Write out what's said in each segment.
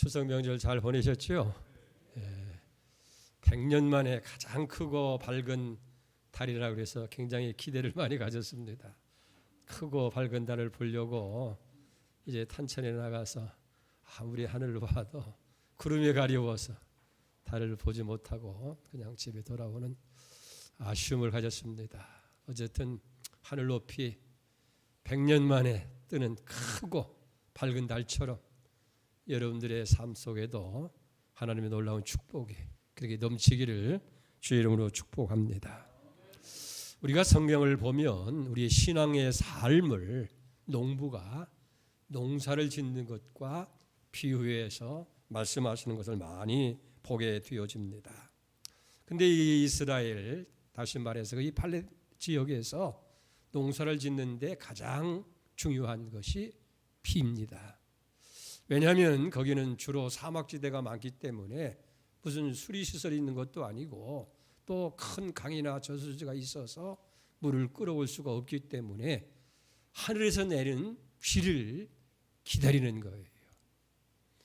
추석 명절 잘 보내셨죠? 100년 만에 가장 크고 밝은 달이라고 해서 굉장히 기대를 많이 가졌습니다. 크고 밝은 달을 보려고 이제 탄천에 나가서 아무리 하늘을 봐도 구름에 가려워서 달을 보지 못하고 그냥 집에 돌아오는 아쉬움을 가졌습니다. 어쨌든 하늘 높이 100년 만에 뜨는 크고 밝은 달처럼 여러분들의 삶 속에도 하나님의 놀라운 축복이 그렇게 넘치기를 주의 이름으로 축복합니다. 우리가 성경을 보면 우리의 신앙의 삶을 농부가 농사를 짓는 것과 비유해서 말씀하시는 것을 많이 보게 되어집니다. 근데 이 이스라엘, 다시 말해서 이 팔레 지역에서 농사를 짓는데 가장 중요한 것이 비입니다. 왜냐하면 거기는 주로 사막지대가 많기 때문에 무슨 수리시설이 있는 것도 아니고 또 큰 강이나 저수지가 있어서 물을 끌어올 수가 없기 때문에 하늘에서 내리는 비를 기다리는 거예요.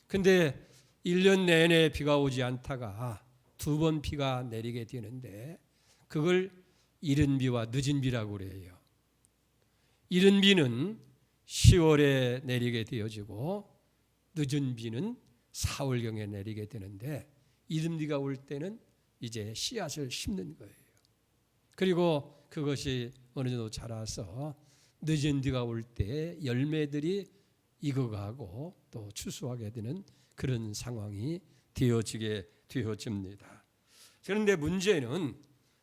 근데 1년 내내 비가 오지 않다가 2번 비가 내리게 되는데 그걸 이른 비와 늦은 비라고 그래요. 이른 비는 10월에 내리게 되어지고 늦은 비는 4월경에 내리게 되는데 이른 비가 올 때는 이제 씨앗을 심는 거예요. 그리고 그것이 어느 정도 자라서 늦은 비가 올 때 열매들이 익어가고 또 추수하게 되는 그런 상황이 되어지게 되어집니다. 그런데 문제는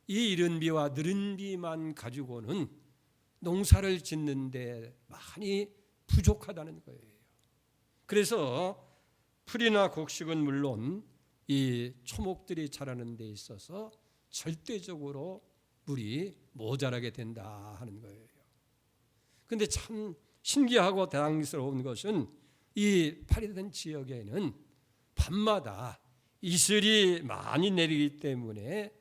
이 이른 비와 늦은 비만 가지고는 농사를 짓는데 많이 부족하다는 거예요. 그래서 풀이나 곡식은 물론 이 초목들이 자라는 데 있어서 절대적으로 물이 모자라게 된다 하는 거예요. 그런데 참 신기하고 당황스러운 것은 이 파리단 지역에는 밤마다 이슬이 많이 내리기 때문에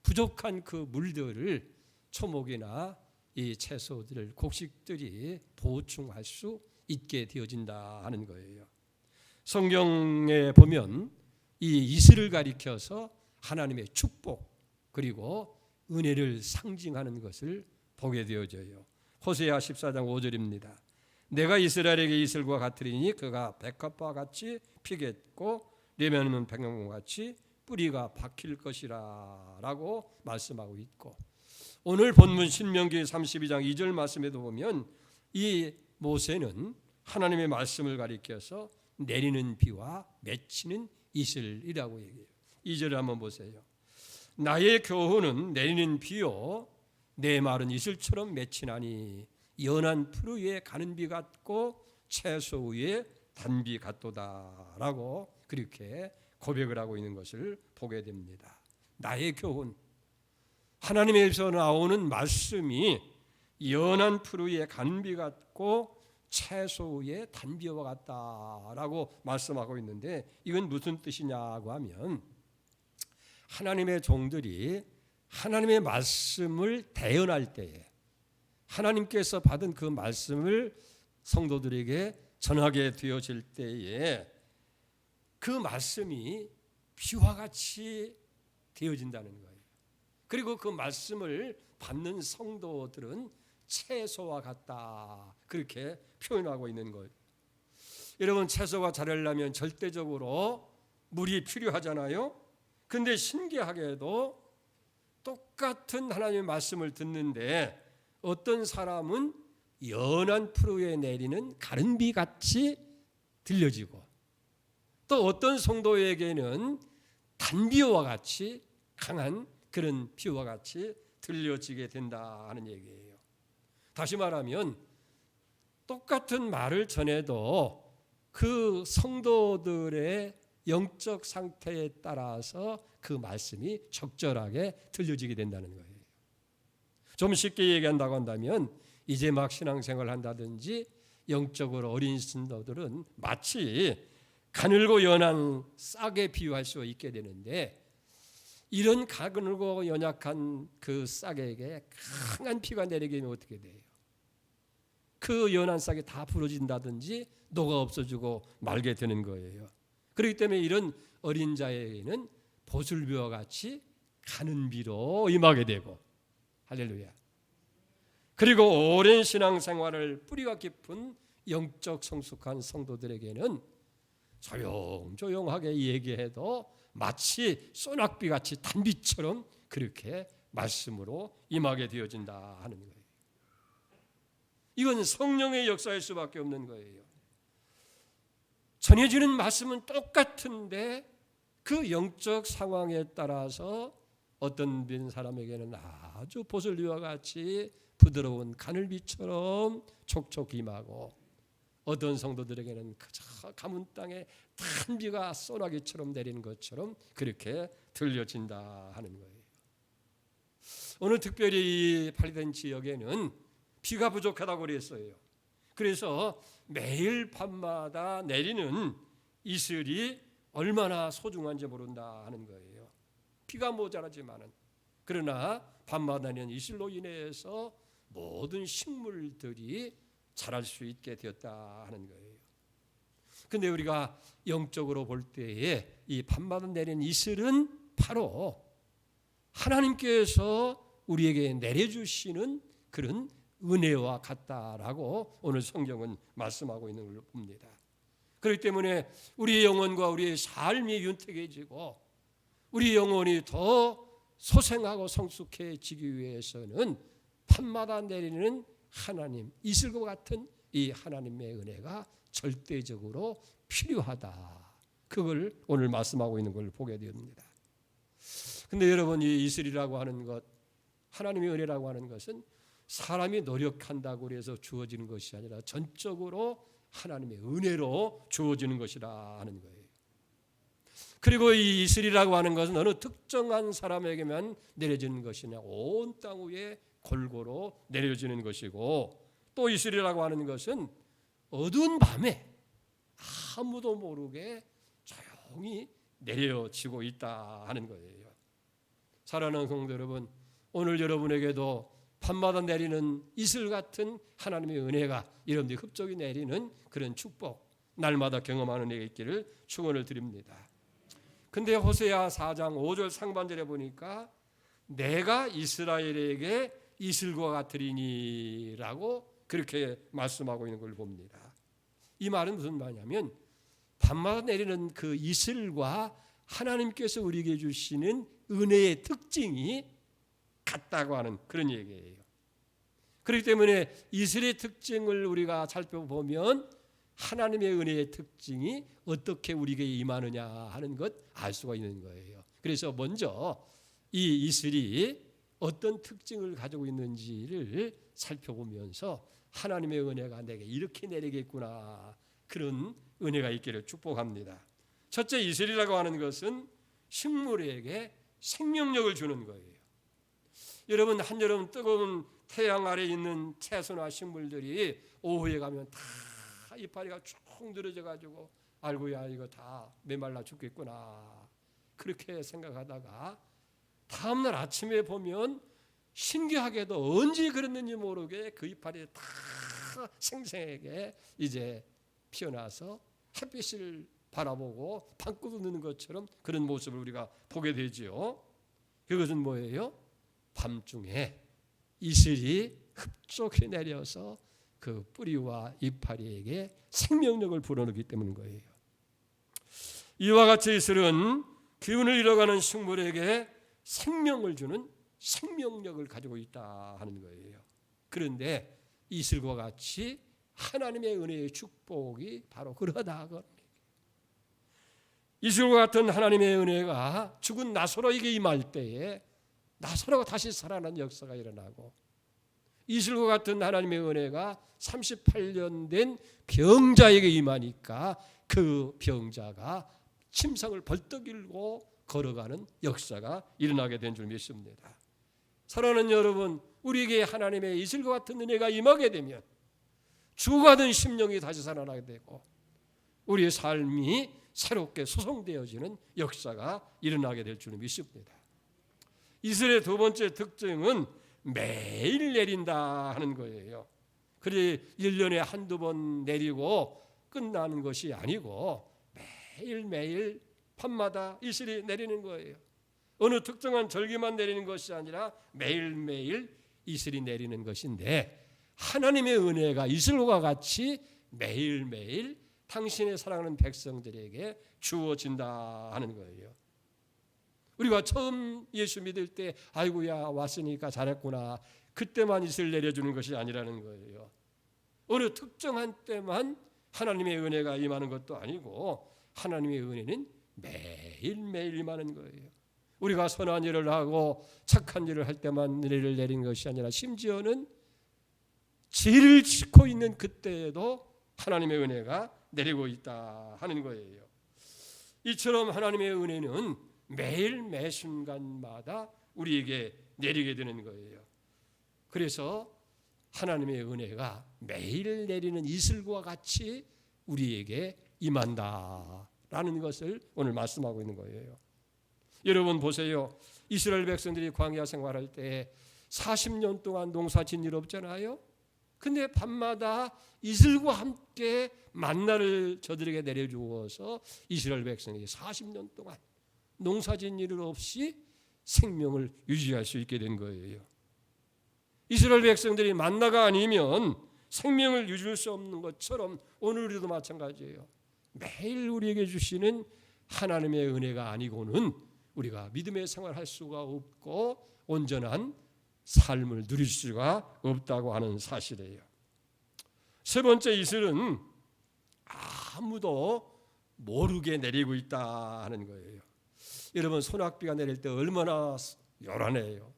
부족한 그 물들을 초목이나 이 채소들, 곡식들이 보충할 수 있게 되어진다 하는 거예요. 성경에 보면 이 이슬을 가리켜서 하나님의 축복 그리고 은혜를 상징하는 것을 보게 되어져요. 호세아 14장 5절입니다. 내가 이스라엘에게 이슬과 같으리니 그가 백합과 같이 피겠고 레면은 백향과 같이 뿌리가 박힐 것이라 라고 말씀하고 있고, 오늘 본문 신명기 32장 2절 말씀에도 보면 이 모세는 하나님의 말씀을 가리켜서 내리는 비와 맺히는 이슬이라고 얘기해요. 2절을 한번 보세요. 나의 교훈은 내리는 비요 내 말은 이슬처럼 맺히나니 연한 풀 위에 가는 비 같고 채소 위에 단비 같도다 라고 그렇게 고백을 하고 있는 것을 보게 됩니다. 나의 교훈, 하나님에서 나오는 말씀이 연한 풀 위에 가는 비 같고 채소 위에 단비와 같다라고 말씀하고 있는데 이건 무슨 뜻이냐고 하면 하나님의 종들이 하나님의 말씀을 대언할 때에 하나님께서 받은 그 말씀을 성도들에게 전하게 되어질 때에 그 말씀이 비와 같이 되어진다는 거예요. 그리고 그 말씀을 받는 성도들은 채소와 같다 그렇게 표현하고 있는 거예요. 여러분, 채소가 자라려면 절대적으로 물이 필요하잖아요. 근데 신기하게도 똑같은 하나님의 말씀을 듣는데 어떤 사람은 연한 풀 위에 내리는 가른비 같이 들려지고 또 어떤 성도에게는 단비와 같이 강한 그런 비와 같이 들려지게 된다 하는 얘기예요. 다시 말하면 똑같은 말을 전해도 그 성도들의 영적 상태에 따라서 그 말씀이 적절하게 들려지게 된다는 거예요. 좀 쉽게 얘기한다고 한다면 이제 막 신앙생활을 한다든지 영적으로 어린 신도들은 마치 가늘고 연한 싹에 비유할 수 있게 되는데 이런 가늘고 연약한 그 싹에게 강한 비가 내리게 되면 어떻게 돼요? 그 연한 싹이 다 부러진다든지 녹아 없어지고 말게 되는 거예요. 그렇기 때문에 이런 어린 자에게는 보슬비와 같이 가는 비로 임하게 되고, 할렐루야. 그리고 오랜 신앙생활을 뿌리가 깊은 영적 성숙한 성도들에게는 조용조용하게 얘기해도 마치 소낙비같이 단비처럼 그렇게 말씀으로 임하게 되어진다 하는 거예요. 이건 성령의 역사일 수밖에 없는 거예요. 전해지는 말씀은 똑같은데 그 영적 상황에 따라서 어떤 사람에게는 아주 보슬비와 같이 부드러운 가늘비처럼 촉촉히 임하고, 어떤 성도들에게는 그저 가문 땅에 단비가 소나기처럼 내리는 것처럼 그렇게 들려진다 하는 거예요. 오늘 특별히 이 팔리된 지역에는 비가 부족하다고 그랬어요. 그래서 매일 밤마다 내리는 이슬이 얼마나 소중한지 모른다 하는 거예요. 비가 모자라지만은, 그러나 밤마다 내리는 이슬로 인해서 모든 식물들이 자랄 수 있게 되었다 하는 거예요. 근데 우리가 영적으로 볼 때에 이 밤마다 내리는 이슬은 바로 하나님께서 우리에게 내려주시는 그런 은혜와 같다라고 오늘 성경은 말씀하고 있는 걸 봅니다. 그렇기 때문에 우리의 영혼과 우리의 삶이 윤택해지고 우리 영혼이 더 소생하고 성숙해지기 위해서는 밤마다 내리는 하나님, 이슬과 같은 이 하나님의 은혜가 절대적으로 필요하다. 그걸 오늘 말씀하고 있는 걸 보게 됩니다. 근데 여러분, 이 이슬이라고 하는 것, 하나님의 은혜라고 하는 것은 사람이 노력한다고 해서 주어지는 것이 아니라 전적으로 하나님의 은혜로 주어지는 것이라 하는 거예요. 그리고 이 이슬이라고 하는 것은 어느 특정한 사람에게만 내려지는 것이 아니라 온 땅 위에 골고루 내려지는 것이고, 또 이슬이라고 하는 것은 어두운 밤에 아무도 모르게 조용히 내려지고 있다 하는 거예요. 사랑하는 성도 여러분, 오늘 여러분에게도 밤마다 내리는 이슬 같은 하나님의 은혜가 여러분들이 흡족히 내리는 그런 축복, 날마다 경험하는 은혜가 있기를 축원을 드립니다. 근데 호세아 4장 5절 상반절에 보니까 내가 이스라엘에게 이슬과 같으리니라고 그렇게 말씀하고 있는 걸 봅니다. 이 말은 무슨 말이냐면 밤마다 내리는 그 이슬과 하나님께서 우리에게 주시는 은혜의 특징이 같다고 하는 그런 얘기예요. 그렇기 때문에 이슬의 특징을 우리가 살펴보면 하나님의 은혜의 특징이 어떻게 우리에게 임하느냐 하는 것 알 수가 있는 거예요. 그래서 먼저 이 이슬이 어떤 특징을 가지고 있는지를 살펴보면서 하나님의 은혜가 내게 이렇게 내리겠구나, 그런 은혜가 있기를 축복합니다. 첫째, 이슬이라고 하는 것은 식물에게 생명력을 주는 거예요. 여러분, 한여름 뜨거운 태양 아래 있는 채소나 식물들이 오후에 가면 다 이파리가 쭉 늘어져 가지고 아이고야 이거 다 메말라 죽겠구나 그렇게 생각하다가 다음날 아침에 보면 신기하게도 언제 그랬는지 모르게 그 이파리 다 생생하게 이제 피어나서 햇빛을 바라보고 방구도 넣는 것처럼 그런 모습을 우리가 보게 되지요. 그것은 뭐예요? 밤중에 이슬이 흡족히 내려서 그 뿌리와 이파리에게 생명력을 불어넣기 때문인 거예요. 이와 같이 이슬은 기운을 잃어가는 식물에게 생명을 주는 생명력을 가지고 있다 하는 거예요. 그런데 이슬과 같이 하나님의 은혜의 축복이 바로 그러하다. 이슬과 같은 하나님의 은혜가 죽은 나사로에게 임할 때에 나사로가 다시 살아난 역사가 일어나고, 이슬과 같은 하나님의 은혜가 38년 된 병자에게 임하니까 그 병자가 침상을 벌떡 일고 걸어가는 역사가 일어나게 된 줄 믿습니다. 사랑하는 여러분, 우리에게 하나님의 이슬과 같은 은혜가 임하게 되면 죽어가던 심령이 다시 살아나게 되고 우리의 삶이 새롭게 소성되어지는 역사가 일어나게 될 줄 믿습니다. 이슬의 두 번째 특징은 매일 내린다 하는 거예요. 그래 1년에 한두 번 내리고 끝나는 것이 아니고 매일매일 밤마다 이슬이 내리는 거예요. 어느 특정한 절기만 내리는 것이 아니라 매일매일 이슬이 내리는 것인데, 하나님의 은혜가 이슬과 같이 매일매일 당신의 사랑하는 백성들에게 주어진다 하는 거예요. 우리가 처음 예수 믿을 때 아이고야 왔으니까 잘했구나, 그때만 이슬 내려주는 것이 아니라는 거예요. 어느 특정한 때만 하나님의 은혜가 임하는 것도 아니고, 하나님의 은혜는 매일매일 임하는 거예요. 우리가 선한 일을 하고 착한 일을 할 때만 은혜를 내리는 것이 아니라, 심지어는 죄를 짓고 있는 그때에도 하나님의 은혜가 내리고 있다 하는 거예요. 이처럼 하나님의 은혜는 매일 매 순간마다 우리에게 내리게 되는 거예요. 그래서 하나님의 은혜가 매일 내리는 이슬과 같이 우리에게 임한다라는 것을 오늘 말씀하고 있는 거예요. 여러분 보세요. 이스라엘 백성들이 광야 생활할 때 40년 동안 농사 짓는 일 없잖아요. 근데 밤마다 이슬과 함께 만나를 저들에게 내려주어서 이스라엘 백성이 40년 동안 농사 짓는 일 없이 생명을 유지할 수 있게 된 거예요. 이스라엘 백성들이 만나가 아니면 생명을 유지할 수 없는 것처럼 오늘 우리도 마찬가지예요. 매일 우리에게 주시는 하나님의 은혜가 아니고는 우리가 믿음의 생활을 할 수가 없고 온전한 삶을 누릴 수가 없다고 하는 사실이에요. 세 번째 이슬은 아무도 모르게 내리고 있다 하는 거예요. 여러분 소낙비가 내릴 때 얼마나 요란해요.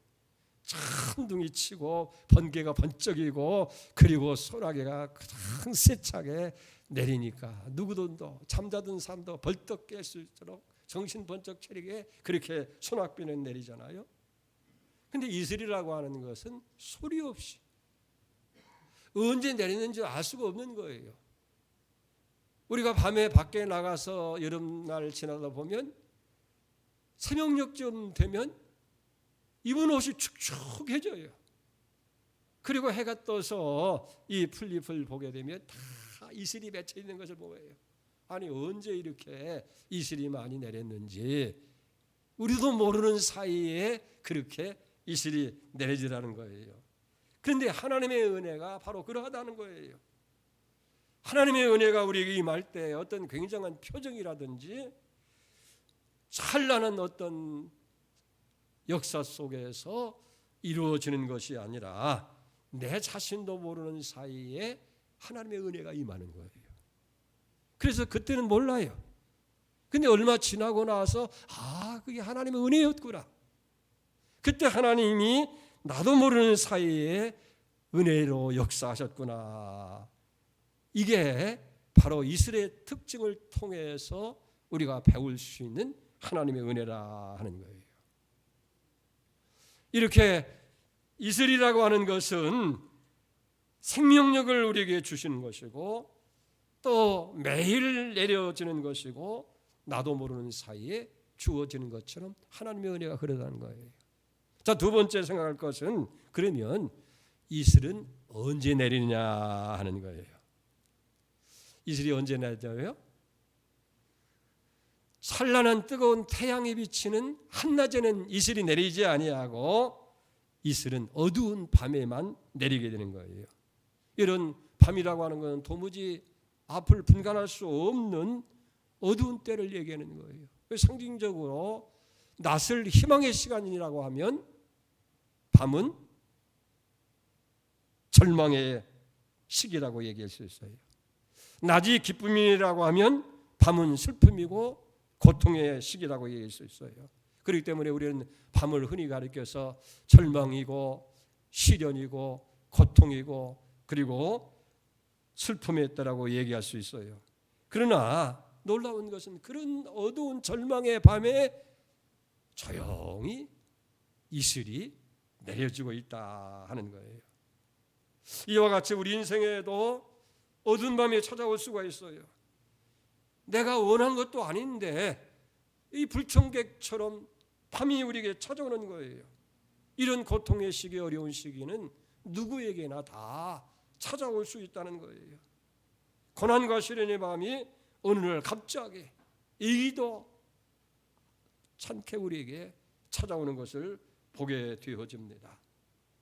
천둥이 치고 번개가 번쩍이고, 그리고 소나기가 가장 세차게 내리니까 누구도 잠자던 사람도 벌떡 깰 수 있도록 정신 번쩍 차리게 그렇게 소낙비는 내리잖아요. 근데 이슬이라고 하는 것은 소리 없이 언제 내리는지 알 수가 없는 거예요. 우리가 밤에 밖에 나가서 여름날 지나다 보면 새벽녘쯤 되면 입은 옷이 축축해져요. 그리고 해가 떠서 이 풀잎을 보게 되면 다 이슬이 맺혀 있는 것을 보여요. 아니 언제 이렇게 이슬이 많이 내렸는지 우리도 모르는 사이에 그렇게 이슬이 내려지라는 거예요. 그런데 하나님의 은혜가 바로 그러하다는 거예요. 하나님의 은혜가 우리에게 임할 때 어떤 굉장한 표정이라든지 찬란한 어떤 역사 속에서 이루어지는 것이 아니라 내 자신도 모르는 사이에 하나님의 은혜가 임하는 거예요. 그래서 그때는 몰라요. 근데 얼마 지나고 나서 그게 하나님의 은혜였구나. 그때 하나님이 나도 모르는 사이에 은혜로 역사하셨구나. 이게 바로 이슬의 특징을 통해서 우리가 배울 수 있는 하나님의 은혜라 하는 거예요. 이렇게 이슬이라고 하는 것은 생명력을 우리에게 주시는 것이고 또 매일 내려지는 것이고 나도 모르는 사이에 주어지는 것처럼 하나님의 은혜가 그러다는 거예요. 자, 두 번째 생각할 것은 그러면 이슬은 언제 내리느냐 하는 거예요. 이슬이 언제 내려요? 찬란한 뜨거운 태양이 비치는 한낮에는 이슬이 내리지 아니하고 이슬은 어두운 밤에만 내리게 되는 거예요. 이런 밤이라고 하는 것은 도무지 앞을 분간할 수 없는 어두운 때를 얘기하는 거예요. 상징적으로 낮을 희망의 시간이라고 하면 밤은 절망의 시기라고 얘기할 수 있어요. 낮이 기쁨이라고 하면 밤은 슬픔이고 고통의 시기라고 얘기할 수 있어요. 그렇기 때문에 우리는 밤을 흔히 가리켜서 절망이고 시련이고 고통이고 그리고 슬픔의 때라고 얘기할 수 있어요. 그러나 놀라운 것은 그런 어두운 절망의 밤에 조용히 이슬이 내려지고 있다 하는 거예요. 이와 같이 우리 인생에도 어두운 밤이 찾아올 수가 있어요. 내가 원한 것도 아닌데 이 불청객처럼 밤이 우리에게 찾아오는 거예요. 이런 고통의 시기, 어려운 시기는 누구에게나 다 찾아올 수 있다는 거예요. 고난과 시련의 밤이 어느 날 갑자기 이기도 찬케 우리에게 찾아오는 것을 보게 되어집니다.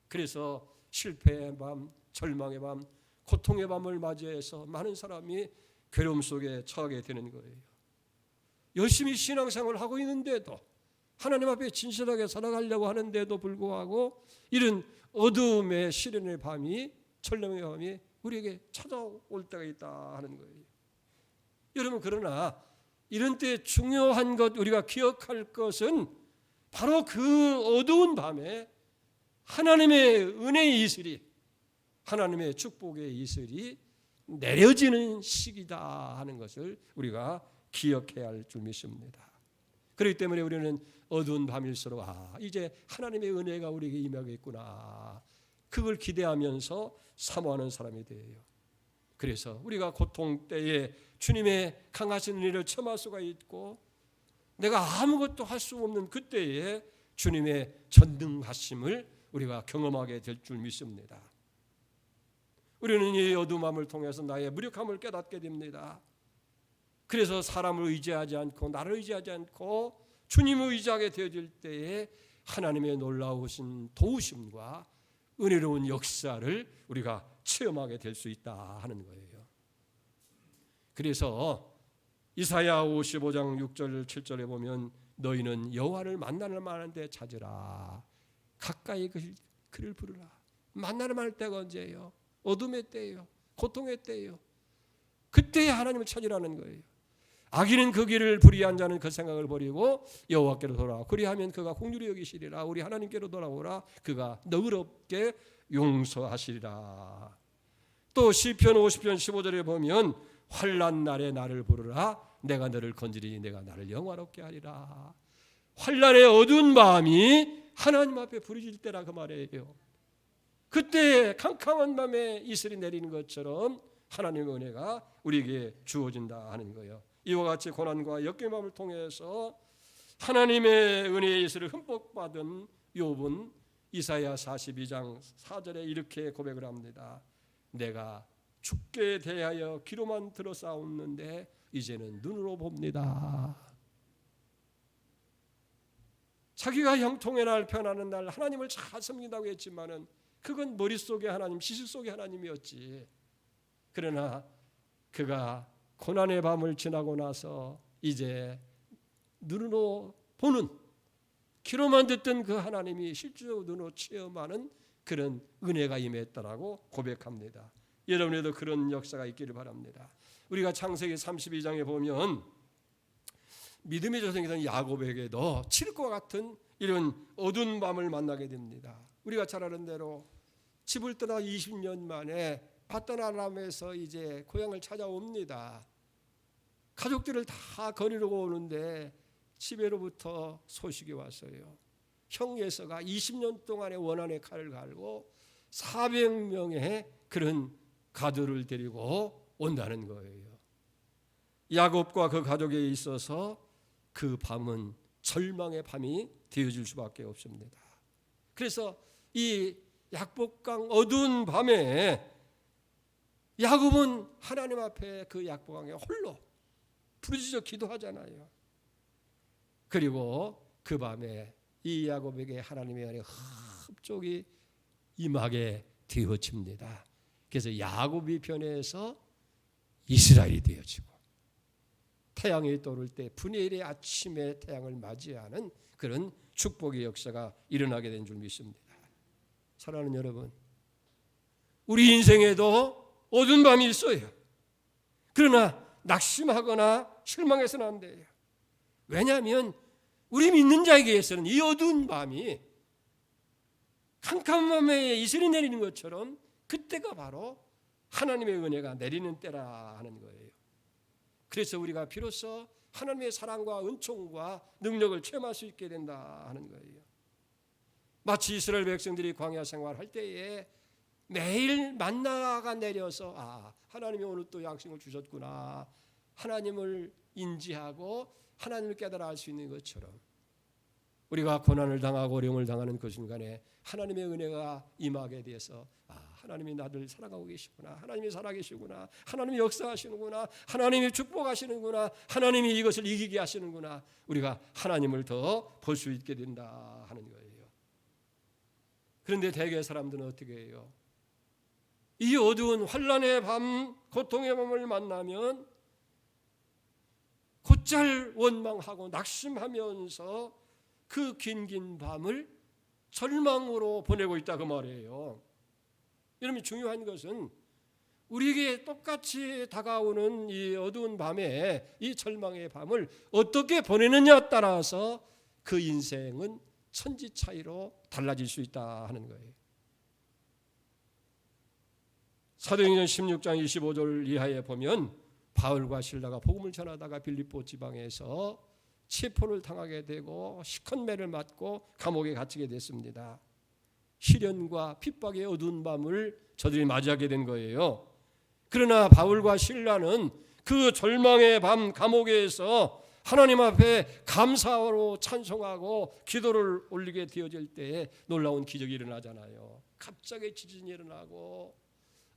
그래서 실패의 밤, 절망의 밤, 고통의 밤을 맞이해서 많은 사람이 괴로움 속에 처하게 되는 거예요. 열심히 신앙생활을 하고 있는데도, 하나님 앞에 진실하게 살아가려고 하는데도 불구하고 이런 어둠의 시련의 밤이, 절망의 밤이 우리에게 찾아올 때가 있다 하는 거예요. 여러분, 그러나 이런 때 중요한 것, 우리가 기억할 것은 바로 그 어두운 밤에 하나님의 은혜의 이슬이, 하나님의 축복의 이슬이 내려지는 시기다 하는 것을 우리가 기억해야 할 줄 믿습니다. 그렇기 때문에 우리는 어두운 밤일수록 이제 하나님의 은혜가 우리에게 임하겠구나, 그걸 기대하면서 사모하는 사람이 되어요. 그래서 우리가 고통 때에 주님의 강하신 은혜를 체험할 수가 있고, 내가 아무것도 할 수 없는 그때에 주님의 전능하심을 우리가 경험하게 될 줄 믿습니다. 우리는 이 어두운 밤을 통해서 나의 무력함을 깨닫게 됩니다. 그래서 사람을 의지하지 않고, 나를 의지하지 않고 주님을 의지하게 되어질 때에 하나님의 놀라우신 도우심과 은혜로운 역사를 우리가 체험하게 될 수 있다 하는 거예요. 그래서 이사야 55장 6절 7절에 보면, 너희는 여호와를 만나는 만한데 찾으라, 가까이 그를 부르라. 만나는 만할 때가 언제예요? 어둠의 때예요. 고통의 때예요. 그때에 하나님을 찾으라는 거예요. 악인은 그 길을 불의한 자는 그 생각을 버리고 여호와께로 돌아와 그리하면 그가 긍휼히 여기시리라. 우리 하나님께로 돌아오라. 그가 너그럽게 용서하시리라. 또 시편 50편 15절에 보면, 환난 날에 나를 부르라. 내가 너를 건지리니 내가 나를 영화롭게 하리라. 환난의 어두운 마음이 하나님 앞에 부르짖을 때라, 그 말이에요. 그때 캄캄한 밤에 이슬이 내리는 것처럼 하나님의 은혜가 우리에게 주어진다 하는 거예요. 이와 같이 고난과 역경의 마음을 통해서 하나님의 은혜의 이슬을 흠뻑 받은 욥은 이사야 42장 4절에 이렇게 고백을 합니다. 내가 죽게 대하여 귀로만 들어싸웠는데 이제는 눈으로 봅니다. 자기가 형통의 날, 편안한 날 하나님을 잘 섬긴다고 했지만은 그건 머릿속에 하나님, 지식 속에 하나님이었지. 그러나 그가 고난의 밤을 지나고 나서 이제 눈으로 보는, 귀로만 듣던 그 하나님이 실제로 눈으로 체험하는 그런 은혜가 임했다라고 고백합니다. 여러분에도 그런 역사가 있기를 바랍니다. 우리가 창세기 32장에 보면 믿음의 조상이던 야곱에게도 칠과 같은 이런 어두운 밤을 만나게 됩니다. 우리가 잘 아는 대로 집을 떠나 20년 만에 파단-아람에서 이제 고향을 찾아옵니다. 가족들을 다 거느리고 오는데 집에로부터 소식이 왔어요. 형 예서가 20년 동안의 원한의 칼을 갈고 400명의 그런 가두를 데리고 온다는 거예요. 야곱과 그 가족에 있어서 그 밤은 절망의 밤이 되어질 수밖에 없습니다. 그래서 이 약복강 어두운 밤에 야곱은 하나님 앞에 그 약복강에 홀로 부르짖어 기도하잖아요. 그리고 그 밤에 이 야곱에게 하나님의 은혜가 흡족히 임하게 되어집니다. 그래서 야곱이 변해서 이스라엘이 되어지고, 태양이 떠오를 때 분의 1의 아침에 태양을 맞이하는 그런 축복의 역사가 일어나게 된 줄 믿습니다. 사랑하는 여러분, 우리 인생에도 어두운 밤이 있어요. 그러나 낙심하거나 실망해서는 안 돼요. 왜냐하면 우리 믿는 자에게서는 이 어두운 밤이 캄캄한 밤에 이슬이 내리는 것처럼 그때가 바로 하나님의 은혜가 내리는 때라 하는 거예요. 그래서 우리가 비로소 하나님의 사랑과 은총과 능력을 체험할 수 있게 된다 하는 거예요. 마치 이스라엘 백성들이 광야 생활할 때에 매일 만나가 내려서 하나님이 오늘 또 양식을 주셨구나, 하나님을 인지하고 하나님을 깨달아 알 수 있는 것처럼, 우리가 고난을 당하고 어려움을 당하는 그 순간에 하나님의 은혜가 임하게 돼서 하나님이 나를 사랑하고 계시구나, 하나님이 살아계시구나, 하나님이 역사하시는구나, 하나님이 축복하시는구나, 하나님이 이것을 이기게 하시는구나, 우리가 하나님을 더 볼 수 있게 된다 하는 거예요. 그런데 대개 사람들은 어떻게 해요? 이 어두운 환난의 밤, 고통의 밤을 만나면 곧잘 원망하고 낙심하면서 그 긴 밤을 절망으로 보내고 있다 그 말이에요. 여러분, 중요한 것은 우리에게 똑같이 다가오는 이 어두운 밤에, 이 절망의 밤을 어떻게 보내느냐에 따라서 그 인생은 천지 차이로 달라질 수 있다 하는 거예요. 사도행전 16장 25절 이하에 보면 바울과 실라가 복음을 전하다가 빌립보 지방에서 체포를 당하게 되고 시컨매를 맞고 감옥에 갇히게 됐습니다. 시련과 핍박의 어두운 밤을 저들이 맞이하게 된 거예요. 그러나 바울과 실라는 그 절망의 밤 감옥에서 하나님 앞에 감사로 찬송하고 기도를 올리게 되어질 때에 놀라운 기적이 일어나잖아요. 갑자기 지진이 일어나고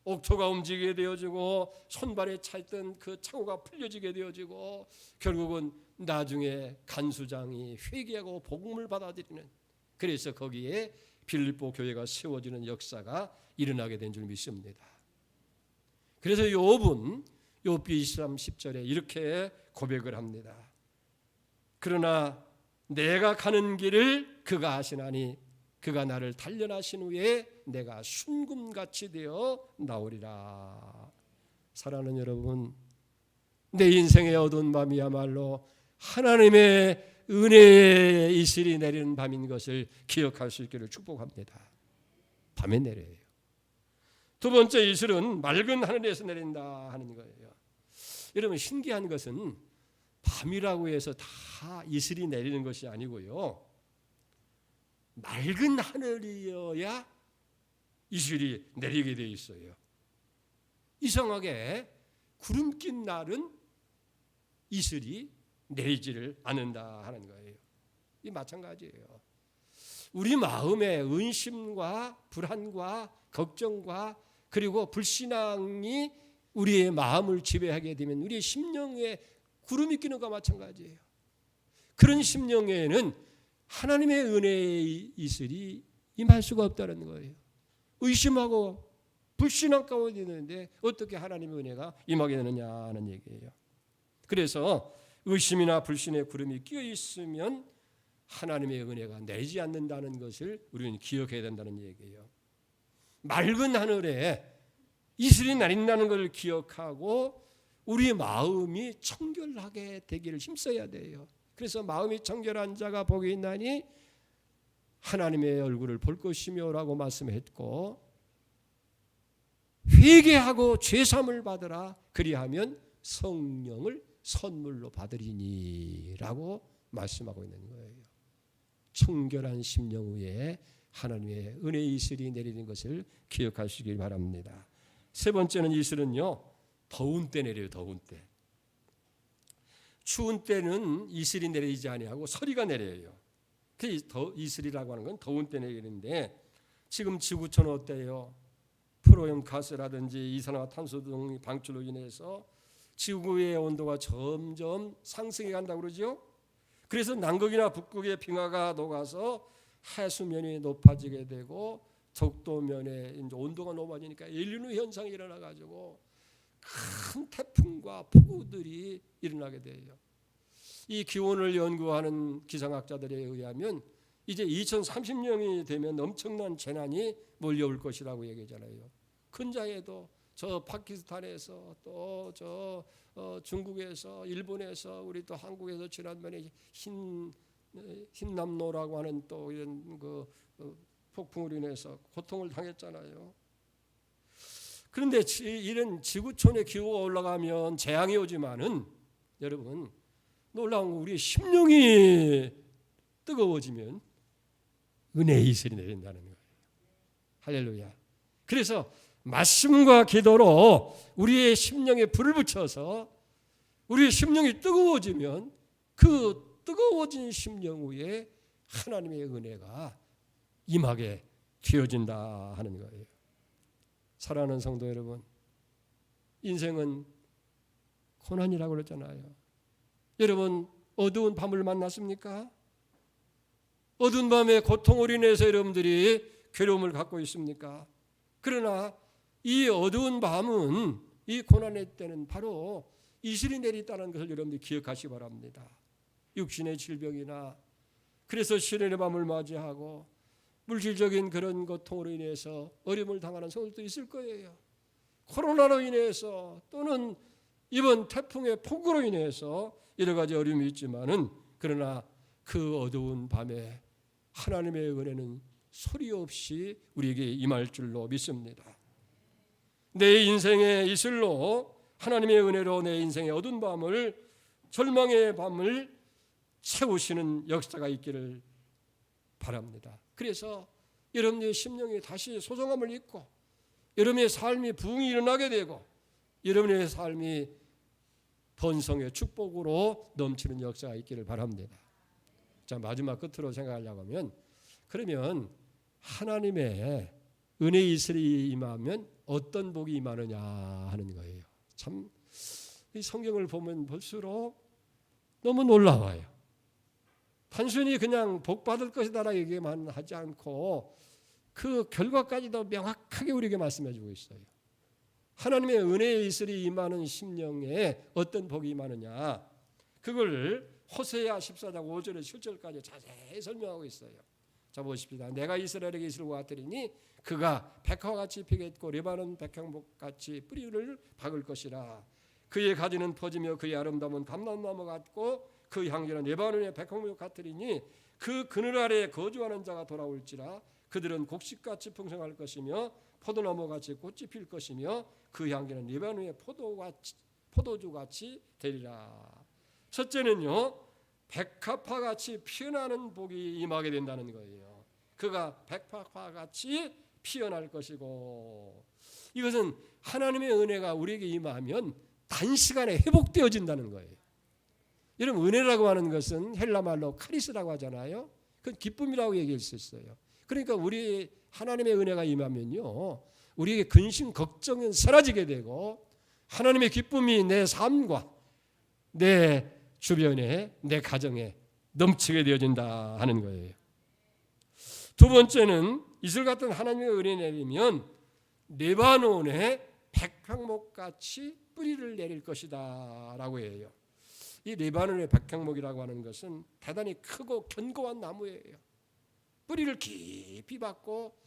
옥토가 움직이게 되어지고 손발에 차있던 그 창호가 풀려지게 되어지고 결국은 나중에 간수장이 회개하고 복음을 받아들이는, 그래서 거기에 빌립보 교회가 세워지는 역사가 일어나게 된 줄 믿습니다. 그래서 욥은 욥기 23, 10절에 이렇게 고백을 합니다. 그러나 내가 가는 길을 그가 아시나니 그가 나를 단련하신 후에 내가 순금같이 되어 나오리라. 사랑하는 여러분, 내 인생의 어두운 밤이야말로 하나님의 은혜의 이슬이 내리는 밤인 것을 기억할 수 있기를 축복합니다. 밤에 내려요. 두 번째 이슬은 맑은 하늘에서 내린다 하는 거예요. 여러분, 신기한 것은 밤이라고 해서 다 이슬이 내리는 것이 아니고요, 맑은 하늘이어야 이슬이 내리게 되어 있어요. 이상하게 구름 낀 날은 이슬이 내리지를 않는다 하는 거예요. 이 마찬가지예요. 우리 마음에 의심과 불안과 걱정과 그리고 불신앙이 우리의 마음을 지배하게 되면 우리의 심령에 구름이 끼는 것과 마찬가지예요. 그런 심령에는 하나님의 은혜의 이슬이 임할 수가 없다는 거예요. 의심하고 불신앙 가운데 있는데 어떻게 하나님의 은혜가 임하게 되느냐 하는 얘기예요. 그래서 의심이나 불신의 구름이 끼어 있으면 하나님의 은혜가 내리지 않는다는 것을 우리는 기억해야 된다는 얘기예요. 맑은 하늘에 이슬이 내린다는 것을 기억하고 우리 마음이 청결하게 되기를 힘써야 돼요. 그래서 마음이 청결한 자가 복이 있나니 하나님의 얼굴을 볼 것이며라고 말씀했고, 회개하고 죄사함을 받으라 그리하면 성령을 선물로 받으리니라고 말씀하고 있는 거예요. 청결한 심령 위에 하나님의 은혜의 이슬이 내리는 것을 기억하시길 바랍니다. 세 번째는 이슬은요, 더운 때 내려요. 더운 때. 추운 때는 이슬이 내리지 아니하고 서리가 내려요. 그 이슬이라고 하는 건 더운 때 내리는데, 지금 지구촌은 어때요? 프로염 가스라든지 이산화탄소 등 방출로 인해서 지구의 온도가 점점 상승해 간다고 그러죠. 그래서 남극이나 북극의 빙하가 녹아서 해수면이 높아지게 되고 적도면에 이제 온도가 높아지니까 엘니뇨 현상이 일어나 가지고 큰 태풍과 폭우들이 일어나게 돼요. 이 기온을 연구하는 기상학자들에 의하면 이제 2030년이 되면 엄청난 재난이 몰려올 것이라고 얘기하잖아요. 근자에도 저 파키스탄에서 또 저 중국에서 일본에서 우리 또 한국에서 지난번에 흰남노라고 하는 또 이런 그 폭풍으로 인해서 고통을 당했잖아요. 그런데 이런 지구촌의 기후가 올라가면 재앙이 오지만은 여러분, 놀라운 건 우리의 심령이 뜨거워지면 은혜의 이슬이 내린다는 거예요. 할렐루야. 그래서 말씀과 기도로 우리의 심령에 불을 붙여서 우리의 심령이 뜨거워지면 그 뜨거워진 심령 위에 하나님의 은혜가 임하게 되어진다 하는 거예요. 사랑하는 성도 여러분, 인생은 고난이라고 그랬잖아요. 여러분 어두운 밤을 만났습니까? 어두운 밤에 고통으로 인해서 여러분들이 괴로움을 갖고 있습니까? 그러나 이 어두운 밤은, 이 고난의 때는 바로 이슬이 내리다는 것을 여러분들이 기억하시기 바랍니다. 육신의 질병이나 그래서 시련의 밤을 맞이하고 물질적인 그런 고통으로 인해서 어려움을 당하는 성도도 있을 거예요. 코로나로 인해서 또는 이번 태풍의 폭우로 인해서 여러 가지 어려움이 있지만은, 그러나 그 어두운 밤에 하나님의 은혜는 소리 없이 우리에게 임할 줄로 믿습니다. 내 인생의 이슬로, 하나님의 은혜로 내 인생의 어두운 밤을, 절망의 밤을 채우시는 역사가 있기를 바랍니다. 그래서 여러분의 심령이 다시 소성함을 잊고 여러분의 삶이 부흥이 일어나게 되고 여러분의 삶이 번성의 축복으로 넘치는 역사가 있기를 바랍니다. 자, 마지막 끝으로 생각하려고 하면, 그러면 하나님의 은혜의 이슬이 임하면 어떤 복이 임하느냐 하는 거예요. 참 이 성경을 보면 볼수록 너무 놀라워요. 단순히 그냥 복 받을 것이다라고 얘기만 하지 않고 그 결과까지도 명확하게 우리에게 말씀해 주고 있어요. 하나님의 은혜의 이슬이 임하는 심령에 어떤 복이 임하느냐, 그걸 호세아 14장 5절에서 7절까지 자세히 설명하고 있어요. 자, 보십시다. 내가 이스라엘에게 이슬과 같으리니 그가 백화와 같이 피겠고 레바논 백향목같이 뿌리를 박을 것이라. 그의 가지는 퍼지며 그의 아름다움은 감람나무 같고 그 향기는 레바논의 백향목 같으리니 그 그늘 아래에 거주하는 자가 돌아올지라. 그들은 곡식같이 풍성할 것이며 포도나무같이 꽃이 필 것이며 그 향기는 레바논의 포도주같이 되리라. 첫째는요, 백합화같이 피어나는 복이 임하게 된다는 거예요. 그가 백합화같이 피어날 것이고, 이것은 하나님의 은혜가 우리에게 임하면 단시간에 회복되어진다는 거예요. 여러분, 은혜라고 하는 것은 헬라 말로 카리스라고 하잖아요. 그건 기쁨이라고 얘기할 수 있어요. 그러니까 우리 하나님의 은혜가 임하면요, 우리에게 근심 걱정은 사라지게 되고 하나님의 기쁨이 내 삶과 내 주변에, 내 가정에 넘치게 되어진다 하는 거예요. 두 번째는 이슬 같은 하나님의 은혜 내리면 레바논에 백향목같이 뿌리를 내릴 것이다 라고 해요. 이 레바논의 백향목이라고 하는 것은 대단히 크고 견고한 나무예요. 뿌리를 깊이 받고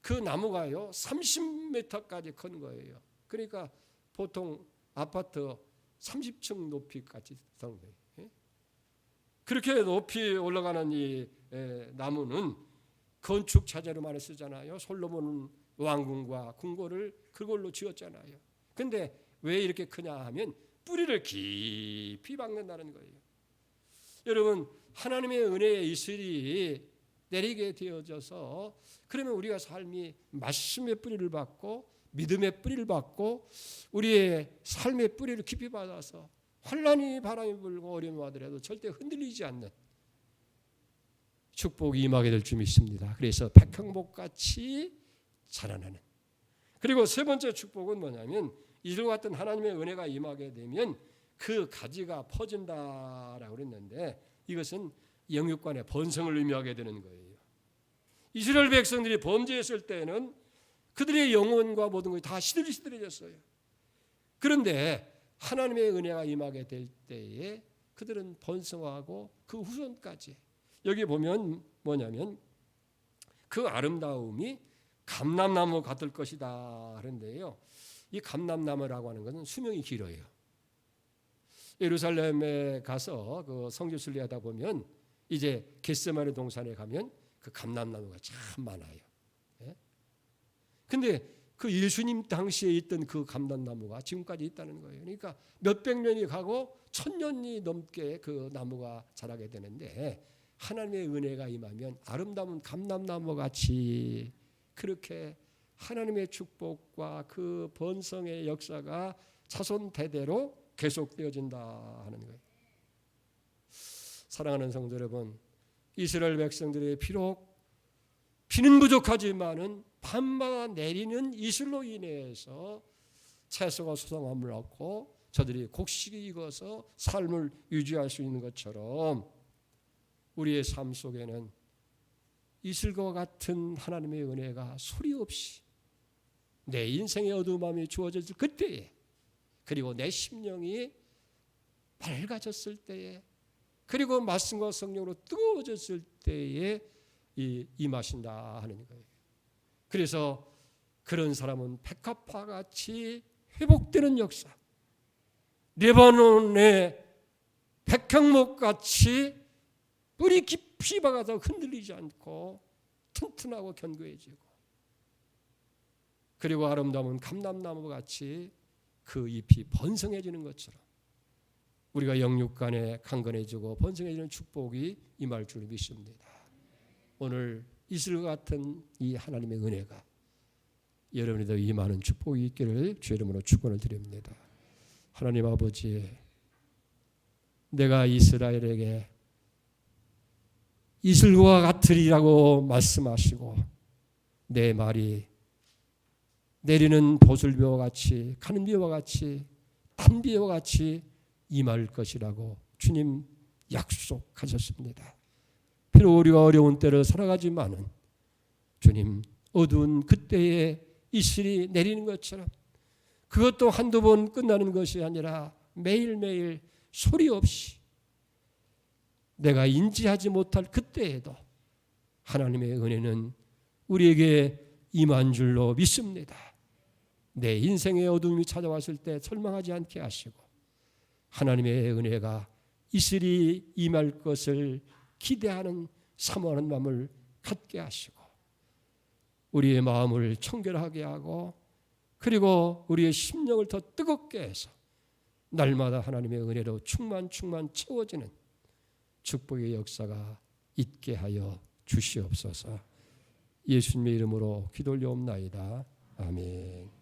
그 나무가요 30m까지 큰 거예요. 그러니까 보통 아파트 30층 높이까지 되는 거예요. 그렇게 높이 올라가는 이 나무는 건축 자재로 많이 쓰잖아요. 솔로몬은 왕궁과 궁궐을 그걸로 지었잖아요. 근데 왜 이렇게 크냐 하면 뿌리를 깊이 박는다는 거예요. 여러분, 하나님의 은혜의 이슬이 내리게 되어져서 그러면 우리가 삶이 말씀의 뿌리를 받고 믿음의 뿌리를 받고 우리의 삶의 뿌리를 깊이 받아서 환난이 바람이 불고 어려움이 와더라도 절대 흔들리지 않는 축복이 임하게 될 줄 믿습니다. 그래서 백향목같이 자라나는. 그리고 세 번째 축복은 뭐냐면 이와 같은 하나님의 은혜가 임하게 되면 그 가지가 퍼진다라고 그랬는데 이것은 영육간의 번성을 의미하게 되는 거예요. 이스라엘 백성들이 범죄했을 때는 그들의 영혼과 모든 것이 다 시들시들해졌어요. 그런데 하나님의 은혜가 임하게 될 때에 그들은 번성하고 그 후손까지, 여기 보면 뭐냐면 그 아름다움이 감람나무 같을 것이다 하는데요. 이 감람나무라고 하는 것은 수명이 길어요. 예루살렘에 가서 그 성지 순례하다 보면 이제 겟세마네 동산에 가면 그 감람나무가 참 많아요. 근데 그 예수님 당시에 있던 그 감람나무가 지금까지 있다는 거예요. 그러니까 몇백 년이 가고 1000년이 넘게 그 나무가 자라게 되는데 하나님의 은혜가 임하면 아름다운 감람나무 같이 그렇게 하나님의 축복과 그 번성의 역사가 차손 대대로 계속되어진다 하는 거예요. 사랑하는 성도 여러분, 이스라엘 백성들이 비록 비는 부족하지만은 밤마다 내리는 이슬로 인해서 채소가 소성함을 얻고 저들이 곡식이 익어서 삶을 유지할 수 있는 것처럼 우리의 삶 속에는 이슬과 같은 하나님의 은혜가 소리 없이 내 인생의 어두움함이 주어졌을 그때에, 그리고 내 심령이 밝아졌을 때에, 그리고 말씀과 성령으로 뜨거워졌을 때에 임하신다 하는 거예요. 그래서 그런 사람은 백합화 같이 회복되는 역사, 레바논의 백향목 같이 뿌리 깊이 박아서 흔들리지 않고 튼튼하고 견고해지고, 그리고 아름다운 감람나무 같이 그 잎이 번성해지는 것처럼 우리가 영육간에 강건해지고 번성해지는 축복이 임할 줄 믿습니다. 오늘 이슬과 같은 이 하나님의 은혜가 여러분에도 임하는 축복이 있기를 주의 이름으로 축원을 드립니다. 하나님 아버지, 내가 이스라엘에게 이슬과 같으리라고 말씀하시고 내 말이 내리는 보슬비와 같이, 가는 비와 같이, 단비와 같이 임할 것이라고 주님 약속하셨습니다. 비록 우리가 어려운 때를 살아가지만은 주님, 어두운 그때에 이슬이 내리는 것처럼 그것도 한두 번 끝나는 것이 아니라 매일매일 소리 없이 내가 인지하지 못할 그때에도 하나님의 은혜는 우리에게 임한 줄로 믿습니다. 내 인생의 어둠이 찾아왔을 때 절망하지 않게 하시고 하나님의 은혜가 이슬이 임할 것을 기대하는 사모하는 마음을 갖게 하시고 우리의 마음을 청결하게 하고 그리고 우리의 심령을 더 뜨겁게 해서 날마다 하나님의 은혜로 충만 채워지는 축복의 역사가 있게 하여 주시옵소서. 예수님의 이름으로 기도 올려옵나이다. 아멘.